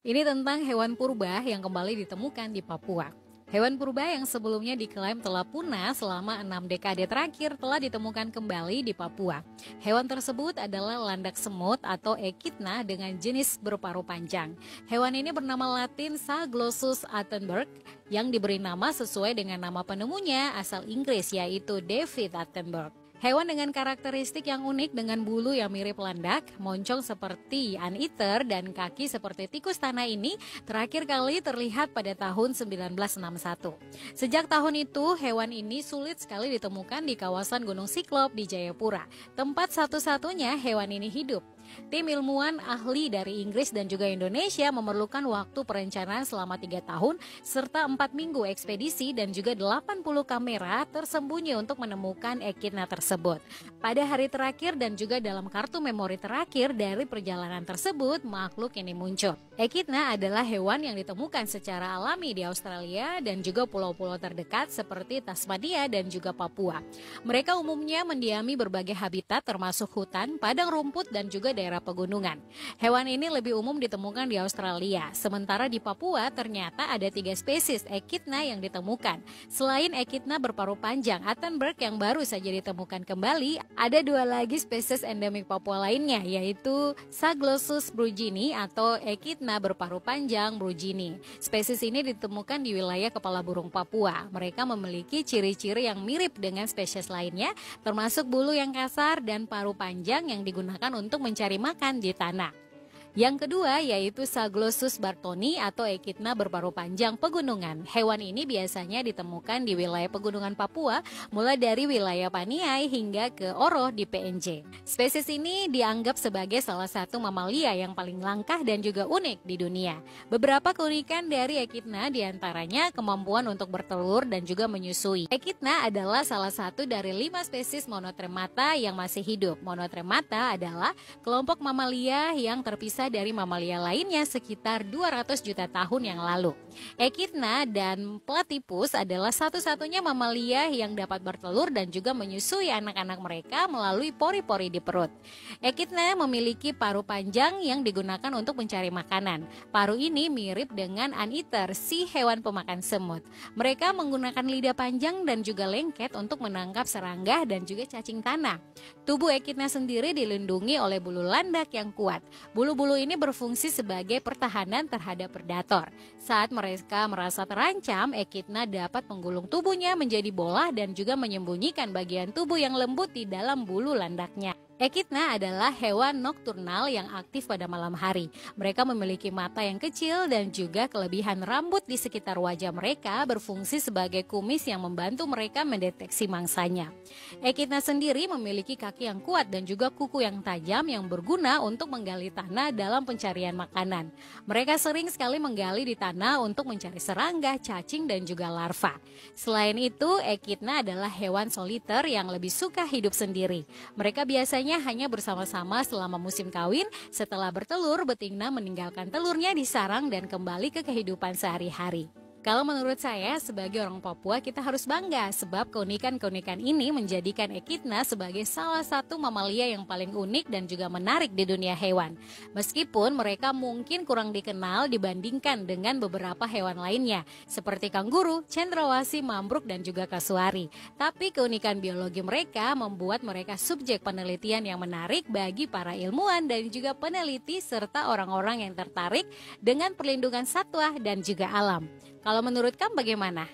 Ini tentang hewan purba yang kembali ditemukan di Papua. Hewan purba yang sebelumnya diklaim telah punah selama 6 dekade terakhir telah ditemukan kembali di Papua. Hewan tersebut adalah landak semut atau Echidna dengan jenis berparuh panjang. Hewan ini bernama Latin Saglossus attenborough yang diberi nama sesuai dengan nama penemunya asal Inggris yaitu David Attenborough. Hewan dengan karakteristik yang unik dengan bulu yang mirip landak, moncong seperti anteater dan kaki seperti tikus tanah ini terakhir kali terlihat pada tahun 1961. Sejak tahun itu, hewan ini sulit sekali ditemukan di kawasan Gunung Siklop di Jayapura, tempat satu-satunya hewan ini hidup. Tim ilmuwan ahli dari Inggris dan juga Indonesia memerlukan waktu perencanaan selama 3 tahun serta 4 minggu ekspedisi dan juga 80 kamera tersembunyi untuk menemukan Echidna tersebut. Pada hari terakhir dan juga dalam kartu memori terakhir dari perjalanan tersebut, makhluk ini muncul. Echidna adalah hewan yang ditemukan secara alami di Australia dan juga pulau-pulau terdekat seperti Tasmania dan juga Papua. Mereka umumnya mendiami berbagai habitat termasuk hutan, padang rumput dan juga daerah pegunungan. Hewan ini lebih umum ditemukan di Australia, sementara di Papua ternyata ada 3 spesies Echidna yang ditemukan. Selain Echidna berparuh panjang Attenborough yang baru saja ditemukan kembali, ada 2 lagi spesies endemik Papua lainnya, yaitu Saglossus brugini atau Echidna berparuh panjang brugini. Spesies ini ditemukan di wilayah kepala burung Papua. Mereka memiliki ciri-ciri yang mirip dengan spesies lainnya, termasuk bulu yang kasar dan paruh panjang yang digunakan untuk mencari makan di tanah. Yang kedua yaitu Saglossus bartoni atau Echidna berparuh panjang pegunungan. Hewan ini biasanya ditemukan di wilayah pegunungan Papua, mulai dari wilayah Paniai hingga ke Oro di PNJ. Spesies ini dianggap sebagai salah satu mamalia yang paling langka dan juga unik di dunia. Beberapa keunikan dari Echidna diantaranya kemampuan untuk bertelur dan juga menyusui. Echidna adalah salah satu dari 5 spesies monotremata yang masih hidup. Monotremata adalah kelompok mamalia yang terpisah dari mamalia lainnya sekitar 200 juta tahun yang lalu. Echidna dan Platypus adalah satu-satunya mamalia yang dapat bertelur dan juga menyusui anak-anak mereka melalui pori-pori di perut. Echidna memiliki paruh panjang yang digunakan untuk mencari makanan. Paruh ini mirip dengan anteater, si hewan pemakan semut. Mereka menggunakan lidah panjang dan juga lengket untuk menangkap serangga dan juga cacing tanah. Tubuh Echidna sendiri dilindungi oleh bulu landak yang kuat. Bulu-bulu ini berfungsi sebagai pertahanan terhadap predator. Saat mereka merasa terancam, Echidna dapat menggulung tubuhnya menjadi bola dan juga menyembunyikan bagian tubuh yang lembut di dalam bulu landaknya. Echidna adalah hewan nokturnal yang aktif pada malam hari. Mereka memiliki mata yang kecil dan juga kelebihan rambut di sekitar wajah mereka berfungsi sebagai kumis yang membantu mereka mendeteksi mangsanya. Echidna sendiri memiliki kaki yang kuat dan juga kuku yang tajam yang berguna untuk menggali tanah dalam pencarian makanan. Mereka sering sekali menggali di tanah untuk mencari serangga, cacing dan juga larva. Selain itu, Echidna adalah hewan soliter yang lebih suka hidup sendiri. Mereka biasanya hanya bersama-sama selama musim kawin. Setelah bertelur, betina meninggalkan telurnya di sarang dan kembali ke kehidupan sehari-hari. Kalau menurut saya, sebagai orang Papua kita harus bangga sebab keunikan-keunikan ini menjadikan Echidna sebagai salah satu mamalia yang paling unik dan juga menarik di dunia hewan. Meskipun mereka mungkin kurang dikenal dibandingkan dengan beberapa hewan lainnya seperti kanguru, cendrawasih, mambruk dan juga kasuari. Tapi keunikan biologi mereka membuat mereka subjek penelitian yang menarik bagi para ilmuwan dan juga peneliti serta orang-orang yang tertarik dengan perlindungan satwa dan juga alam. Kalau menurut kamu bagaimana?